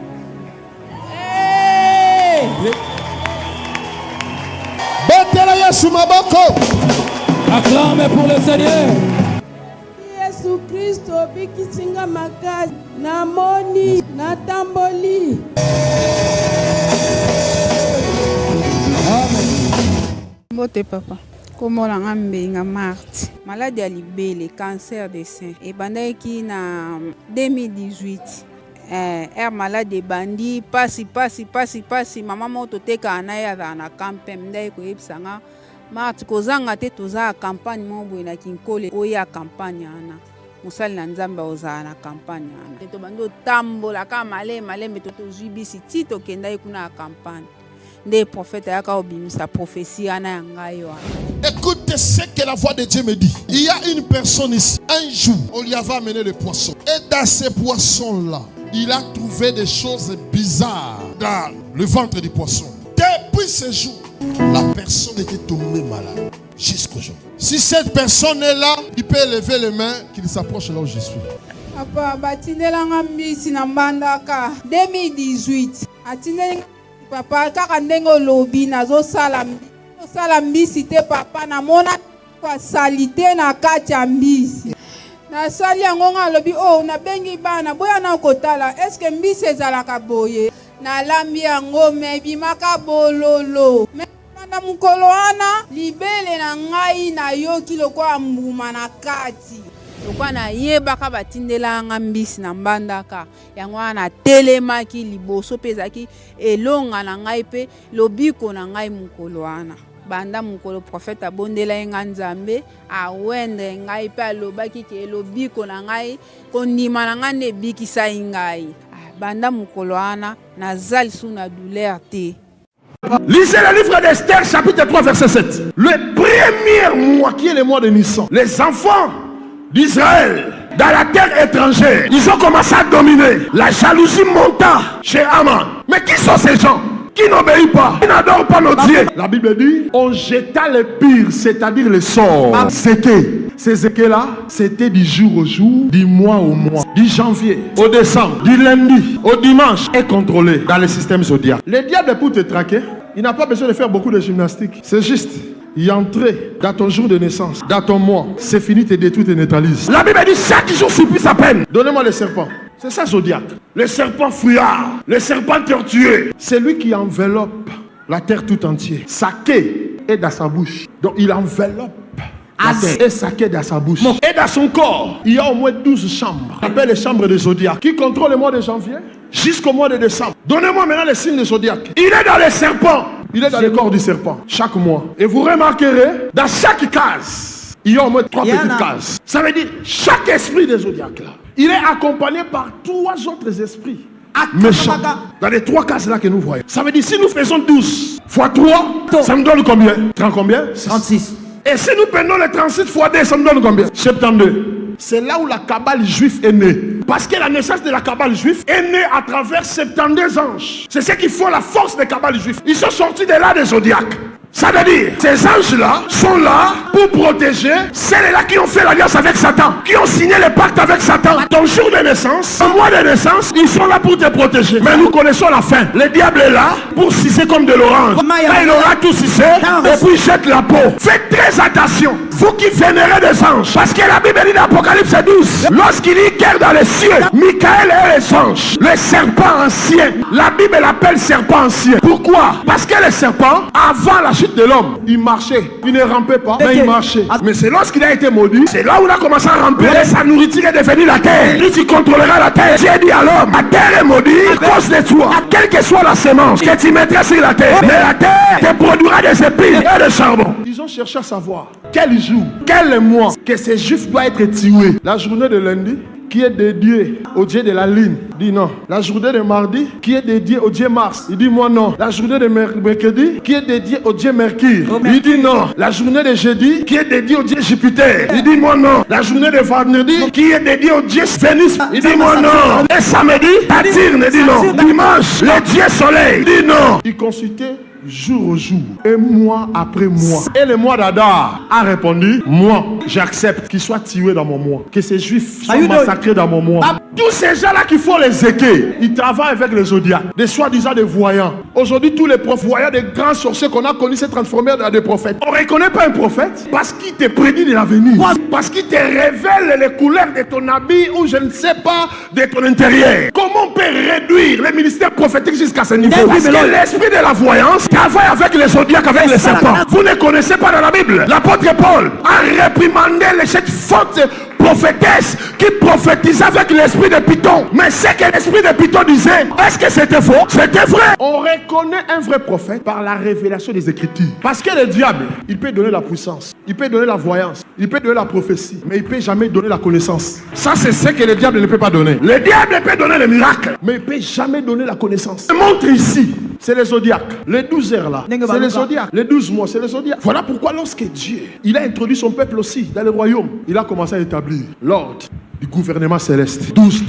Betela Yesu maboko. Acclamez pour le Seigneur. Yesu Kristo bikisinga makasi namoni natamboli. Mbote papa komona ngambenga Marthe maladie ya libele cancer de sein ebandaki na 2018 malade bandi pasi mama moto teka na ya na campagne ndai ko yebisanga Marthe kozanga te toza campagne mombo na kinkole oya campagne ana musali na nzambe oza na campagne ana to bando tambola ka malembe to zibisi tito kenda kuna campagne des prophètes yaka obimisa prophétie ana yangayo. Écoutez ce que la voix de Dieu me dit. Il y a une personne ici. Un jour, on lui avait amené le poisson. Et dans ces poissons-là, il a trouvé des choses bizarres dans le ventre du poisson. Depuis ce jour, la personne était tombée malade. Jusqu'au jour. Si cette personne est là, il peut lever les mains, qu'il s'approche là où je suis. Papa, batindelanga mbisi na mbandaka 2018. Atindelanga papa kaka ndenge lobi nazosala mbisi te papa namona kwa salite na kati ya mbisi nasali yango nga lobi oh nabengi bana boya na kotala eske mbisi ezalaka boye nalambi yango mebimaka bololo manda mukolo wana libele na ngai nayoki lokola mbuma na kati lokwa nayebaka batindelanga mbisi na mbandaka yango wana telemaki liboso mpe ezalaki elonga na ngai mpe lobiko na ngai mokolo wana banda mokolo prophète abondela ye nga nzambe awendre ngai mpe alobaki ke lobiko na ngai kondima na ngai nde ebikisai ngai banda mokolo wana naza lisu na douleur te. Lisez le livre d'Esther chapitre 3 verset 7. Le premier mois qui est le mois de Nissan, les enfants d'Israël dans la terre étrangère. Ils ont commencé à dominer. La jalousie monta chez Aman. Mais qui sont ces gens qui n'obéissent pas, qui n'adorent pas nos dieux? La Bible dit, on jeta les pires, c'est-à-dire les sorts. Ces équés-là, c'était du jour au jour, du mois au mois, du janvier au décembre, du lundi au dimanche, et contrôlé dans le système zodiaque. Le diable, pour te traquer, il n'a pas besoin de faire beaucoup de gymnastique. C'est juste y entrer dans ton jour de naissance, dans ton mois, c'est fini, te détruit, te neutralise. La Bible dit, chaque jour supplie sa peine. Donnez-moi le serpent. C'est ça zodiaque. Le serpent fouillard, le serpent tortueux. C'est lui qui enveloppe la terre tout entière. Sa queue est dans sa bouche. Donc il enveloppe la terre et sa queue dans sa bouche. Et dans son corps, il y a au moins 12 chambres. On appelle les chambres de zodiaque. Qui contrôle le mois de janvier jusqu'au mois de décembre. Donnez-moi maintenant les signes de zodiaque. Il est dans les serpents. Il est dans le corps du serpent chaque mois. Et vous remarquerez, dans chaque case, il y a au moins 3 petites cases. Ça veut dire chaque esprit des zodiaques là, il est accompagné par 3 autres esprits méchants. Dans les 3 cases là que nous voyons. Ça veut dire si nous faisons 12 fois 3, ça me donne combien? 30 combien? 36. Et si nous prenons les 36 fois 2, ça me donne combien? 72. C'est là où la cabale juive est née. Parce que la naissance de la cabale juive est née à travers 72 anges. C'est ce qui fait la force des cabales juives. Ils sont sortis de là des zodiaques. Ça veut dire, ces anges-là sont là pour protéger celles-là qui ont fait l'alliance avec Satan, qui ont signé le pacte avec Satan. Ton jour de naissance, ton mois de naissance, ils sont là pour te protéger. Mais nous connaissons la fin. Le diable est là pour sucer comme de l'orange. Il aura tout sucé et puis jette la peau. Faites très attention, vous qui vénérez des anges. Parce que la Bible dit dans Apocalypse 12, lorsqu'il y guerre dans les cieux, Michael et les anges, le serpent ancien, la Bible l'appelle serpent ancien. Pourquoi? Parce que le serpent, avant la chute de l'homme, il marchait, il ne rampait pas, mais il marchait. Mais c'est lorsqu'il a été maudit, c'est là où il a commencé à ramper. Et sa nourriture est devenue la terre. Lui, tu contrôleras la terre. Dieu dit à l'homme, la terre est maudite à cause de toi, quelle que soit la semence que tu mettras sur la terre. Mais la terre te produira des épines et des charbons. Ils ont cherché à savoir quel jour, quel mois que ces juifs doivent être tués. La journée de lundi, qui est dédié au dieu de la lune, dit non. La journée de mardi, qui est dédiée au dieu Mars, il dit moi non. La journée de mercredi, qui est dédiée au dieu Mercure, il dit non. La journée de jeudi, qui est dédiée au dieu Jupiter, il dit moi non. La journée de vendredi, qui est dédiée au dieu Vénus, il dit moi non. Et samedi, Saturne dit non. Dimanche, le dieu Soleil, dit non. Il consultait jour au jour et mois après mois. Et le mois d'Adar a répondu, moi j'accepte qu'ils soient tués dans mon mois, que ces juifs soient massacrés dans mon mois. Tous ces gens-là qui font les équés, ils travaillent avec les zodiaques, des soi-disant des voyants. Aujourd'hui, tous les voyants, des grands sorciers qu'on a connus, s'est transformés dans des prophètes. On ne reconnaît pas un prophète parce qu'il te prédit de l'avenir, parce qu'il te révèle les couleurs de ton habit ou je ne sais pas de ton intérieur. Comment on peut réduire les ministères prophétiques jusqu'à ce niveau? Parce que l'esprit de la voyance travaille avec les zodiaques, avec les serpents. Vous ne connaissez pas dans la Bible. L'apôtre Paul a réprimandé cette faute prophétesse qui prophétisait avec l'esprit de Python. Mais ce que l'esprit de Python disait, est-ce que c'était faux? C'était vrai. On reconnaît un vrai prophète par la révélation des Écritures. Parce que le diable, il peut donner la puissance, il peut donner la voyance, il peut donner la prophétie, mais il ne peut jamais donner la connaissance. Ça, c'est ce que le diable ne peut pas donner. Le diable peut donner les miracles, mais il ne peut jamais donner la connaissance. Je montre ici, c'est les zodiaques. Les 12 heures là, c'est les zodiaques. Les 12 mois, c'est les zodiaques. Voilà pourquoi lorsque Dieu, il a introduit son peuple aussi dans le royaume, il a commencé à établir l'ordre du gouvernement céleste. 12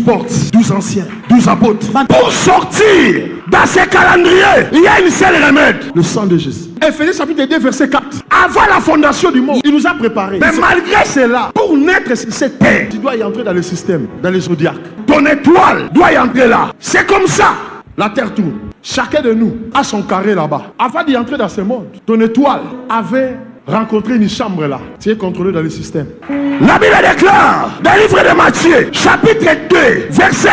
portes, 12 anciens, 12 apôtres. Pour sortir dans ces calendriers, il y a une seule remède, le sang de Jésus. Éphésiens chapitre 2 verset 4. Avant la fondation du monde, il nous a préparé. Mais malgré cela, pour naître sur cette terre, tu dois y entrer dans le système, dans les zodiaques. Ton étoile doit y entrer là. C'est comme ça. La terre tourne. Chacun de nous a son carré là-bas. Avant d'y entrer dans ce monde, ton étoile avait rencontré une chambre là. Tu es contrôlé dans le système. La Bible déclare dans le livre de Matthieu, chapitre 2, verset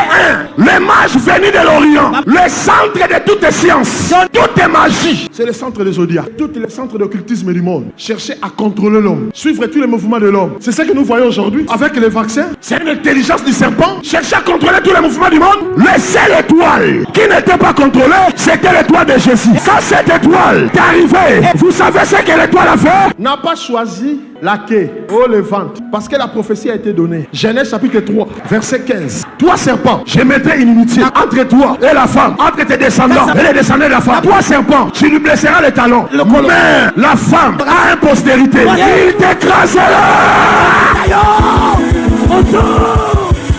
1. Les mages venus de l'Orient, le centre de toutes les sciences, toutes les magies. C'est le centre des zodiaques, tous les centres d'occultisme du monde. Chercher à contrôler l'homme, suivre tous les mouvements de l'homme. C'est ce que nous voyons aujourd'hui avec les vaccins. C'est une intelligence du serpent. Chercher à contrôler tous les mouvements du monde. La seule étoile qui n'était pas contrôlée, c'était l'étoile de Jésus. Quand cette étoile est arrivée, vous savez ce que l'étoile a fait? N'a pas choisi la quai au Levant, parce que la prophétie a été donnée. Genèse chapitre 3 verset 15. Toi serpent, je mettrai une inimitié entre toi et la femme, entre tes descendants et les descendants de la femme. Toi serpent, tu lui blesseras les talons, mais la femme a une postérité, il t'écrasera.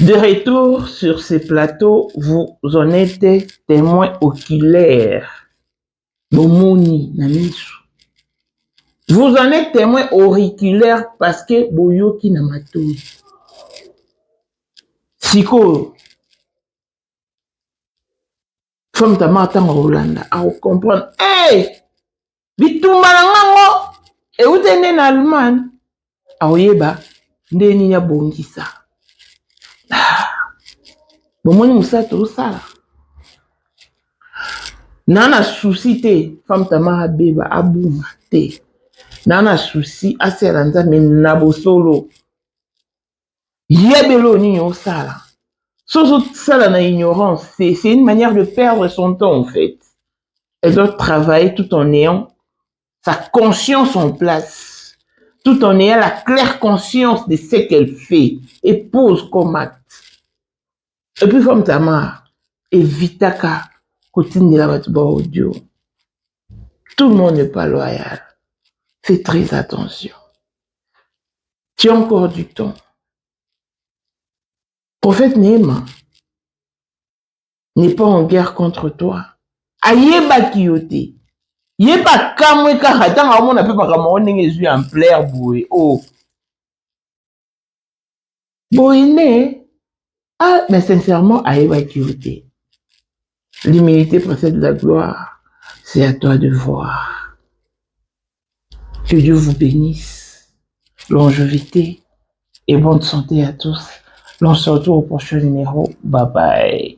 De retour sur ces plateaux, vous en êtes témoins oculaires. Bomoni namisu. Vous en êtes témoins auriculaires parce que boyoki na matoi. Siko. Femme ta mata Rolanda a comprendre. Hey! Bitumba na ngango. E utene na Allemagne. Aoyeba ndeni ya bongisa. Bomoni musato osala. Nana souci te, femme tamara beba abuma te. Nana souci aseranza menabo solo. Yebelo ni osala. Soso sala na ignorance, c'est une manière de perdre son temps en fait. Elle doit travailler tout en ayant sa conscience en place, tout en ayant la claire conscience de ce qu'elle fait et pose comme acte. Et puis femme tamara, évitaka. Audio. Tout le monde n'est pas loyal. Fais très attention. Tu as encore du temps. Prophète Néhéma n'est pas en guerre contre toi. Ayeba kiyote. Yeba kamwe kahata on appelle par kamon n'engezu en plaire boué. Oh. Boine. Ah, mais sincèrement, ayeba kiyote. L'humilité précède la gloire. C'est à toi de voir. Que Dieu vous bénisse. Longévité et bonne santé à tous. L'on se retrouve au prochain numéro. Bye bye.